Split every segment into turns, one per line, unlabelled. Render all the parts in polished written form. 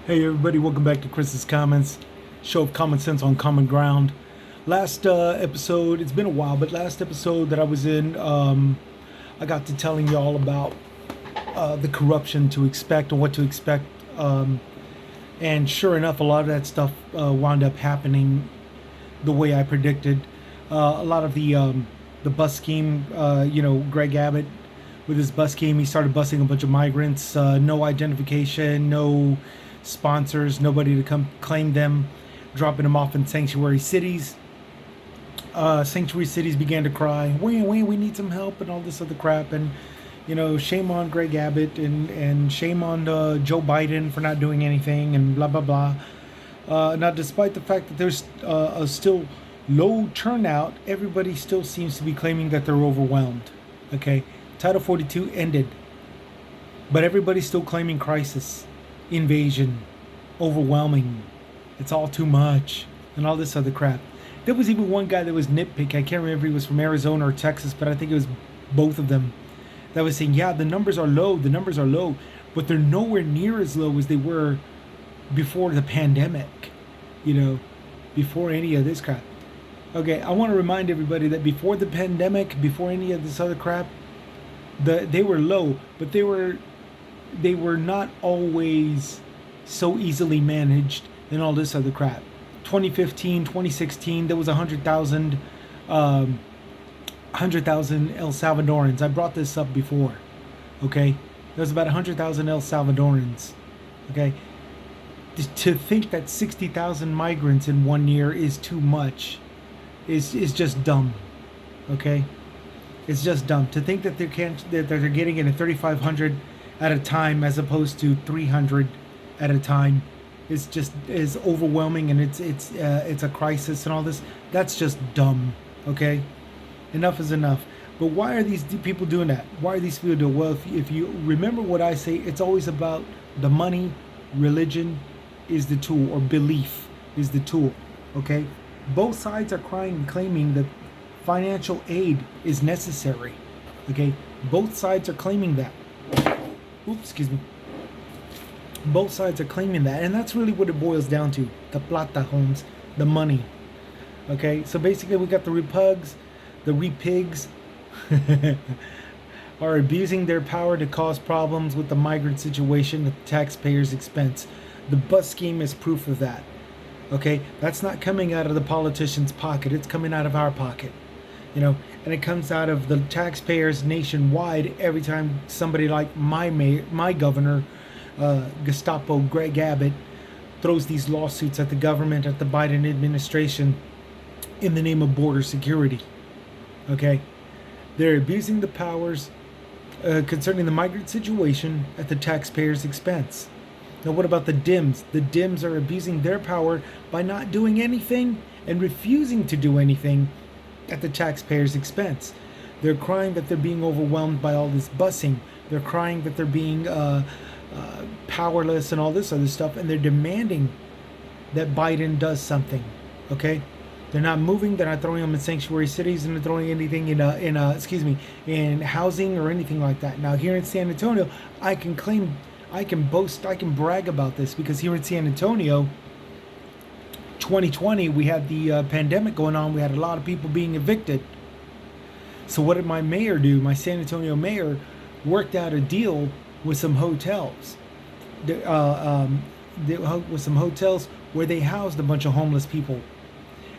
Hey everybody, welcome back to Chris's Comments, show of common sense on common ground. Last episode, it's been a while, but last episode that I was in, I got to telling y'all about the corruption to expect and what to expect. And sure enough, a lot of that stuff wound up happening the way I predicted. A lot of the bus scheme, Greg Abbott with his bus scheme, he started busing a bunch of migrants, no identification, no sponsors, nobody to come claim them, dropping them off in sanctuary cities. Sanctuary cities began to cry, we need some help and all this other crap. And, shame on Greg Abbott and shame on Joe Biden for not doing anything and blah, blah, blah. Now, despite the fact that there's a still low turnout, everybody still seems to be claiming that they're overwhelmed. Okay, Title 42 ended, but everybody's still claiming crisis, invasion, overwhelming, it's all too much, and all this other crap. There was even one guy that was nitpick. I can't remember if he was from Arizona or Texas, but I think it was both of them, that was saying, yeah, the numbers are low, but they're nowhere near as low as they were before the pandemic, before any of this crap. Okay, I want to remind everybody that before the pandemic, before any of this other crap, they were low, but they were not always so easily managed and all this other crap. 2015, 2016, there was 100,000 El Salvadorans. I brought this up before, okay? There was about 100,000 El Salvadorans, okay? To think that 60,000 migrants in 1 year is too much is just dumb, okay? It's just dumb to think that they're getting in at 3,500 at a time as opposed to 300 at a time. It's just is overwhelming, and it's a crisis and all this. That's just dumb. Okay, enough is enough. But why are these people doing that? Why are these people doing? Well, if you remember what I say, it's always about the money. Religion is the tool, or belief is the tool. Okay, both sides are crying and claiming that financial aid is necessary. Okay, both sides are claiming that. Oops, excuse me. Both sides are claiming that, and that's really what it boils down to. The plata, Holmes, the money. Okay, so basically we got the Repigs are abusing their power to cause problems with the migrant situation at the taxpayers' expense. The bus scheme is proof of that. Okay, that's not coming out of the politician's pocket, it's coming out of our pocket. And it comes out of the taxpayers nationwide every time somebody like my governor, Gestapo Greg Abbott, throws these lawsuits at the government, at the Biden administration, in the name of border security. Okay, they're abusing the powers concerning the migrant situation at the taxpayers' expense. Now, what about the Dems? The Dems are abusing their power by not doing anything and refusing to do anything at the taxpayers' expense. They're crying that they're being overwhelmed by all this busing. They're crying that they're being powerless and all this other stuff, and they're demanding that Biden does something. Okay, they're not moving. They're not throwing them in sanctuary cities, and they're throwing anything in housing or anything like that. Now, here in San Antonio, I can boast, I can brag about this, because here in San Antonio, 2020, we had the pandemic going on. We had a lot of people being evicted. So what did my mayor do? My San Antonio mayor worked out a deal with some hotels. With some hotels where they housed a bunch of homeless people.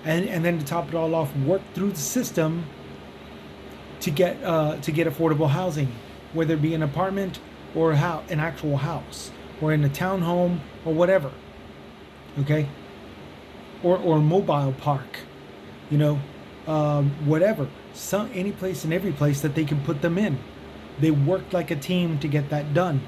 And then to top it all off, worked through the system to get affordable housing, whether it be an apartment or an actual house, or in a townhome or whatever. Okay? Or a mobile park, whatever, any place and every place that they can put them in. They worked like a team to get that done.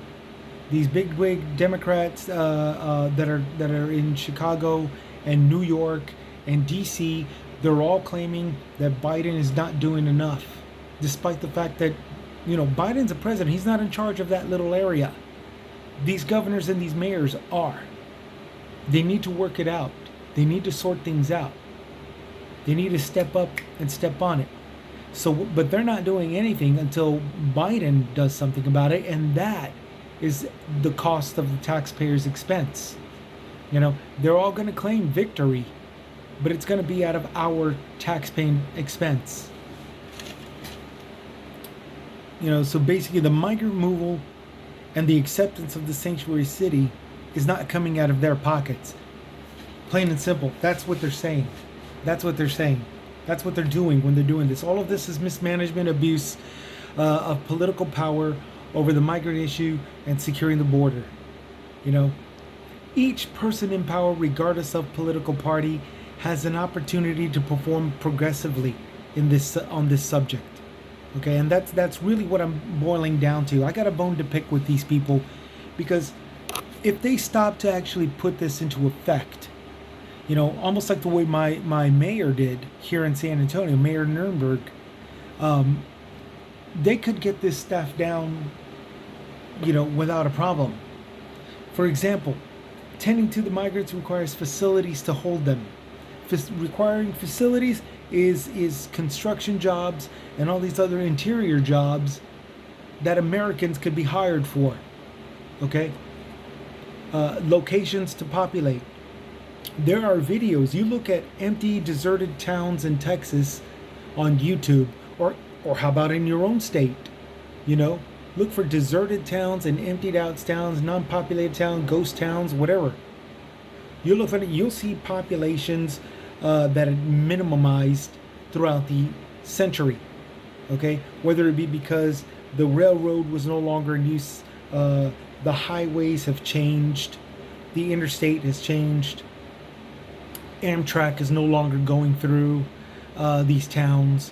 These bigwig Democrats that are in Chicago and New York and DC, they're all claiming that Biden is not doing enough, despite the fact that Biden's a president. He's not in charge of that little area. These governors and these mayors are. They need to work it out. They need to sort things out. They need to step up and step on it. So, but they're not doing anything until Biden does something about it, and that is the cost of the taxpayers' expense. They're all going to claim victory, but it's going to be out of our tax-paying expense. So basically the migrant removal and the acceptance of the sanctuary city is not coming out of their pockets. Plain and simple. That's what they're saying. That's what they're saying. That's what they're doing when they're doing this. All of this is mismanagement, abuse of political power over the migrant issue and securing the border. Each person in power, regardless of political party, has an opportunity to perform progressively on this subject. Okay, and that's really what I'm boiling down to. I got a bone to pick with these people, because if they stop to actually put this into effect, almost like the way my mayor did here in San Antonio, Mayor Nuremberg, they could get this stuff down, without a problem. For example, tending to the migrants requires facilities to hold them. Requiring facilities is construction jobs and all these other interior jobs that Americans could be hired for. Okay? Locations to populate. There are videos. You look at empty, deserted towns in Texas on YouTube, or how about in your own state? Look for deserted towns and emptied out towns, non-populated towns, ghost towns, whatever. You look at it, you'll see populations that are minimized throughout the century. Okay, whether it be because the railroad was no longer in use, the highways have changed, the interstate has changed, Amtrak is no longer going through these towns,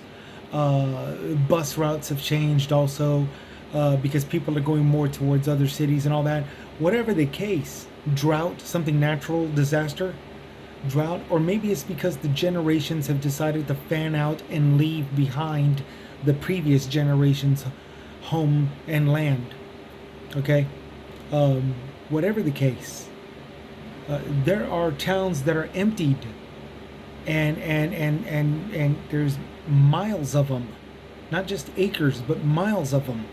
bus routes have changed also, because people are going more towards other cities and all that. Whatever the case, drought, something natural, disaster, drought, or maybe it's because the generations have decided to fan out and leave behind the previous generation's home and land. Okay, whatever the case, there are towns that are emptied, and there's miles of them, not just acres, but miles of them.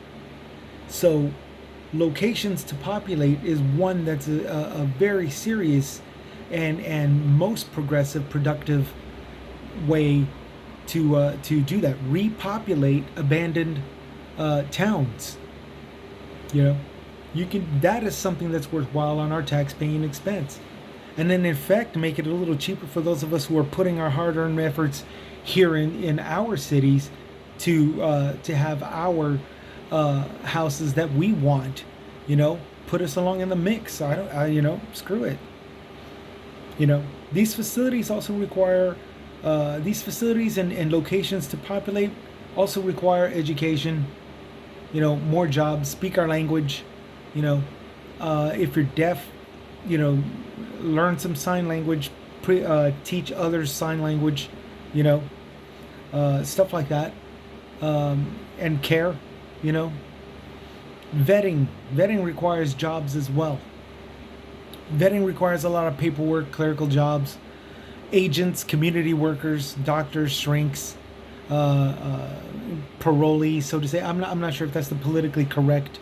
So locations to populate is one that's a very serious and most progressive, productive way to do that. Repopulate abandoned towns. That is something that's worthwhile on our tax-paying expense, and then in fact make it a little cheaper for those of us who are putting our hard-earned efforts here in our cities to have our houses that we want. Put us along in the mix. Screw it. These facilities also require these facilities and locations to populate also require education. More jobs. Speak our language. If you're deaf, learn some sign language. Teach others sign language. Stuff like that. And care. Vetting requires jobs as well. Vetting requires a lot of paperwork, clerical jobs, agents, community workers, doctors, shrinks, parolees, so to say. I'm not sure if that's the politically correct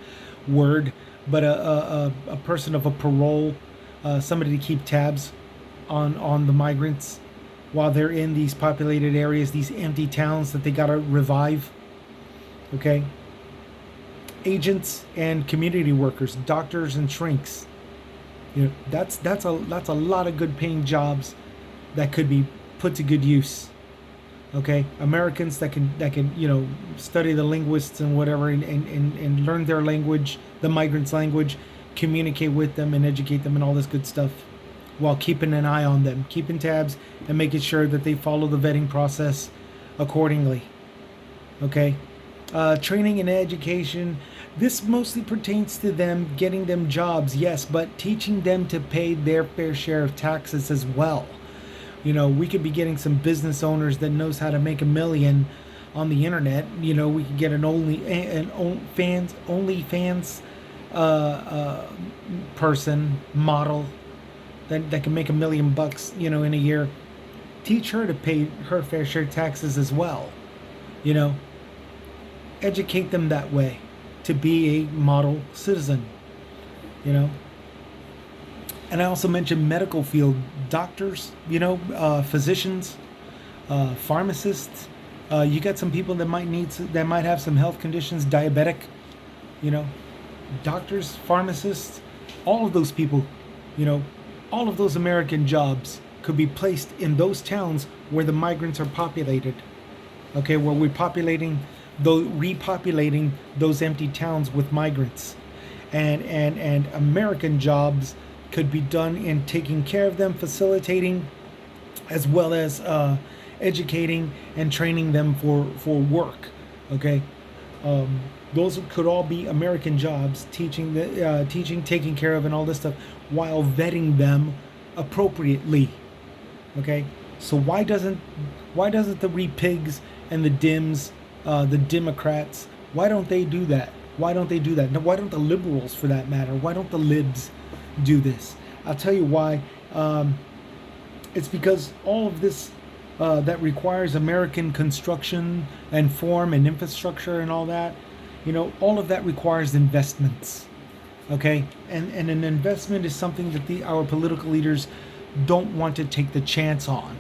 word, but a person of a parole, somebody to keep tabs on the migrants while they're in these populated areas, these empty towns that they gotta revive. Okay. Agents and community workers, doctors and shrinks. That's a lot of good paying jobs that could be put to good use. Okay, Americans that can study the linguists and whatever and learn their language, the migrants' language, communicate with them and educate them and all this good stuff, while keeping an eye on them, keeping tabs and making sure that they follow the vetting process accordingly. Okay. Training and education. This mostly pertains to them, getting them jobs, yes, but teaching them to pay their fair share of taxes as well. We could be getting some business owners that knows how to make $1 million on the internet. We could get an OnlyFans person, model that can make $1 million bucks, in a year. Teach her to pay her fair share of taxes as well. Educate them that way to be a model citizen. And I also mentioned medical field doctors, physicians, pharmacists. You got some people that that might have some health conditions, diabetic, you know, doctors, pharmacists, all of those people, you know, all of those American jobs could be placed in those towns where the migrants are populated. Okay, where we're repopulating those empty towns with migrants, and American jobs could be done in taking care of them, facilitating, as well as educating and training them for work. Okay, those could all be American jobs, teaching, taking care of, and all this stuff, while vetting them appropriately. Okay, so why doesn't the Repigs and the Dims, the Democrats, why don't they do that? Why don't they do that? Now, why don't the liberals, for that matter, why don't the libs do this? I'll tell you why. It's because all of this that requires American construction and form and infrastructure and all that, all of that requires investments. Okay, and an investment is something that our political leaders don't want to take the chance on.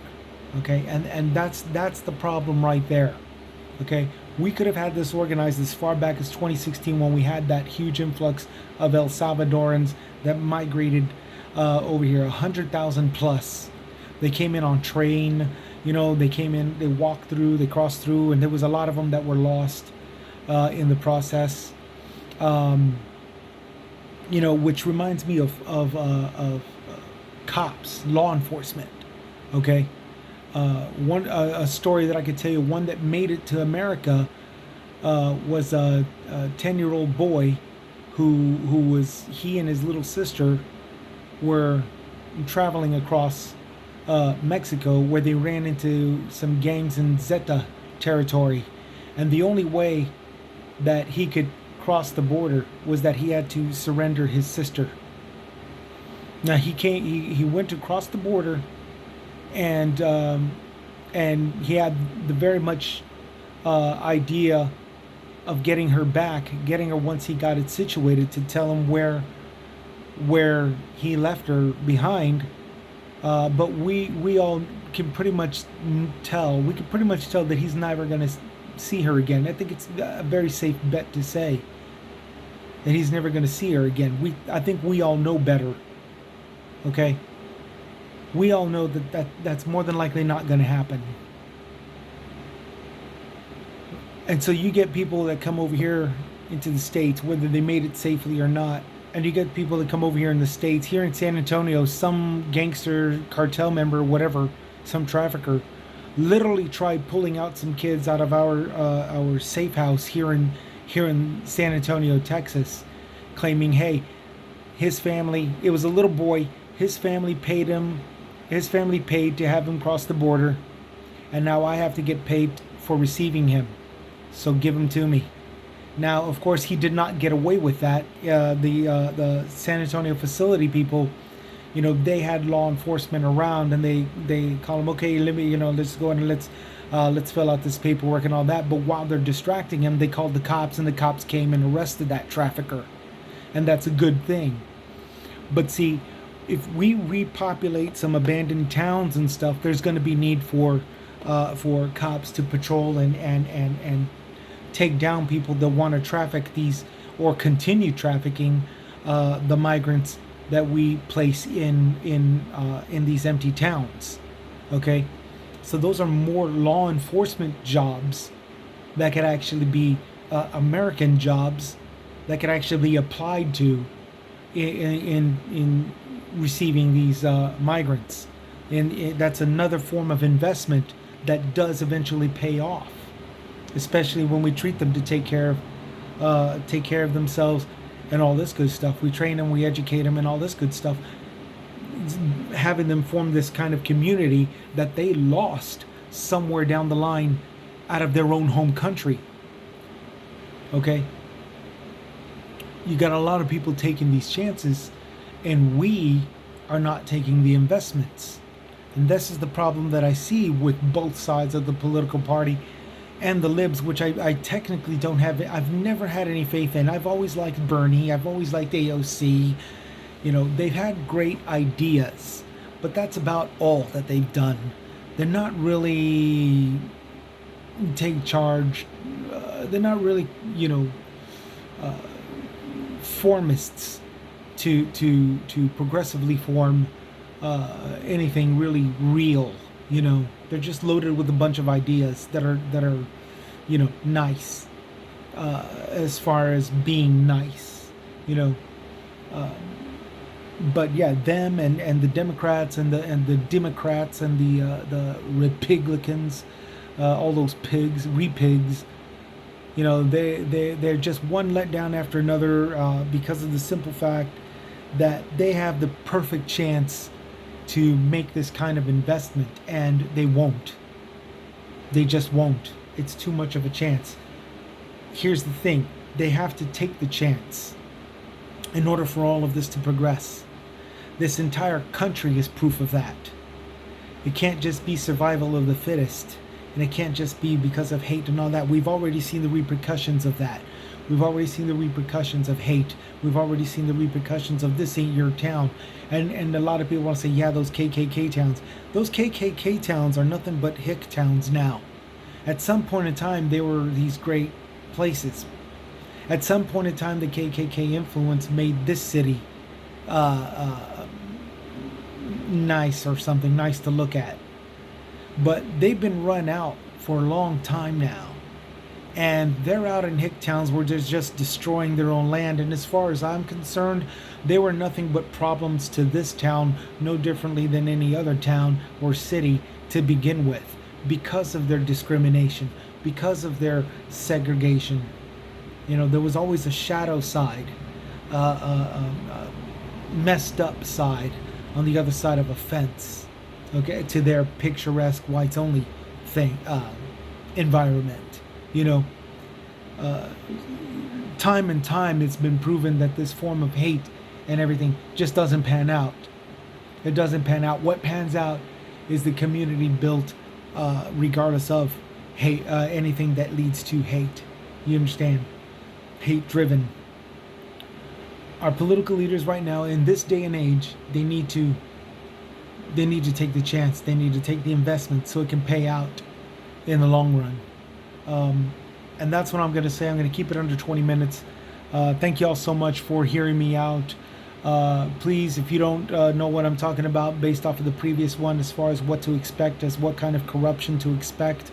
Okay, and that's the problem right there. Okay, we could have had this organized as far back as 2016, when we had that huge influx of El Salvadorans that migrated over here, 100,000 plus. They came in on train, they came in, they walked through, they crossed through, and there was a lot of them that were lost in the process. Which reminds me of cops, law enforcement. Okay, a story that I could tell you, one that made it to America, was a 10-year-old boy he and his little sister were traveling across Mexico, where they ran into some gangs in Zeta territory, and the only way that he could cross the border was that he had to surrender his sister. Now he went to cross the border, and he had the very much idea of getting her back, getting her once he got it situated, to tell him where he left her behind. But we all can pretty much tell. We can pretty much tell that he's never going to see her again. I think it's a very safe bet to say that he's never going to see her again. I think we all know better. Okay? We all know that's more than likely not going to happen. And so you get people that come over here into the States, whether they made it safely or not. And you get people that come over here in the States, here in San Antonio, some gangster cartel member, whatever, some trafficker, literally tried pulling out some kids out of our safe house here in San Antonio, Texas, claiming, hey, his family, it was a little boy, his family paid to have him cross the border, and now I have to get paid for receiving him, so give him to me. Now, of course, he did not get away with that. The San Antonio facility people, they had law enforcement around, and they call him, okay, let me, let's go and let's fill out this paperwork and all that. But while they're distracting him, they called the cops, and the cops came and arrested that trafficker, and that's a good thing. But see, if we repopulate some abandoned towns and stuff, there's going to be need for cops to patrol and take down people that want to traffic these, or continue trafficking the migrants that we place in these empty towns. Okay, so those are more law enforcement jobs that could actually be American jobs that could actually be applied to in receiving these migrants, and that's another form of investment that does eventually pay off, especially when we treat them to take care of themselves and all this good stuff. We train them, we educate them, and all this good stuff, having them form this kind of community that they lost somewhere down the line out of their own home country. Okay, you got a lot of people taking these chances, and we are not taking the investments. And this is the problem that I see with both sides of the political party and the libs, which I technically don't have. I've never had any faith in. I've always liked Bernie. I've always liked AOC. They've had great ideas, but that's about all that they've done. They're not really take charge. They're not really, formists to progressively form anything really real. They're just loaded with a bunch of ideas that are nice, as far as being nice. You know, uh, but yeah, them and the Democrats and the Democrats and the Republicans, all those pigs, repigs. They're just one letdown after another, because of the simple fact that they have the perfect chance to make this kind of investment, and they won't. They just won't. It's too much of a chance. Here's the thing: they have to take the chance in order for all of this to progress. This entire country is proof of that. It can't just be survival of the fittest, and it can't just be because of hate and all that. We've already seen the repercussions of that. We've already seen the repercussions of hate. We've already seen the repercussions of this ain't your town. And a lot of people want to say, yeah, those KKK towns. Those KKK towns are nothing but hick towns now. At some point in time, they were these great places. At some point in time, the KKK influence made this city nice, or something nice to look at. But they've been run out for a long time now. And they're out in hick towns where they're just destroying their own land. And as far as I'm concerned, they were nothing but problems to this town, no differently than any other town or city to begin with, because of their discrimination, because of their segregation. There was always a shadow side, messed up side on the other side of a fence, okay, to their picturesque whites only thing, environment. Time and time it's been proven that this form of hate and everything just doesn't pan out. It doesn't pan out. What pans out is the community built, regardless of hate, anything that leads to hate. You understand? Hate driven. Our political leaders right now, in this day and age, they need to take the chance. They need to take the investment so it can pay out in the long run. And that's what I'm going to say. I'm going to keep it under 20 minutes. Thank you all so much for hearing me out. Please, if you don't know what I'm talking about based off of the previous one, as far as what to expect, as what kind of corruption to expect,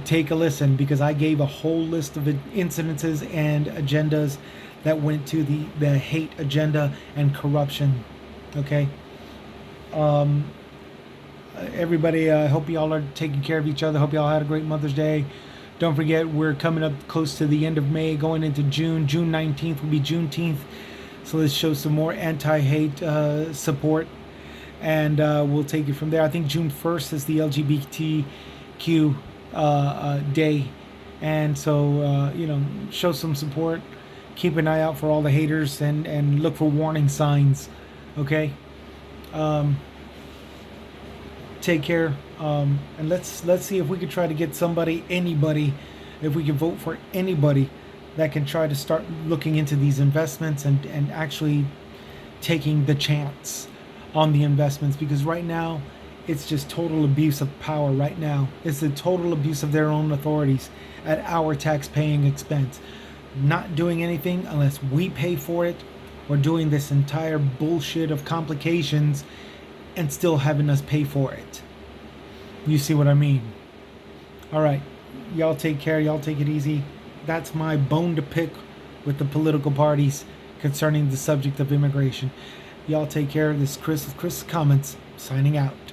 take a listen, because I gave a whole list of incidences and agendas that went to the hate agenda and corruption. Okay? Everybody, I hope y'all are taking care of each other. Hope y'all had a great Mother's Day. Don't forget, we're coming up close to the end of May, going into June. June 19th will be Juneteenth. So let's show some more anti-hate support. And we'll take it from there. I think June 1st is the LGBTQ day. And so, show some support. Keep an eye out for all the haters and look for warning signs. Okay? Take care, and let's see if we could try to get anybody, if we can vote for anybody that can try to start looking into these investments and actually taking the chance on the investments, because right now it's just total abuse of power. Right now it's the total abuse of their own authorities at our tax-paying expense, not doing anything unless we pay for it, or doing this entire bullshit of complications and still having us pay for it. You see what I mean? All right. Y'all take care. Y'all take it easy. That's my bone to pick with the political parties concerning the subject of immigration. Y'all take care. This is Chris with Chris Comments, signing out.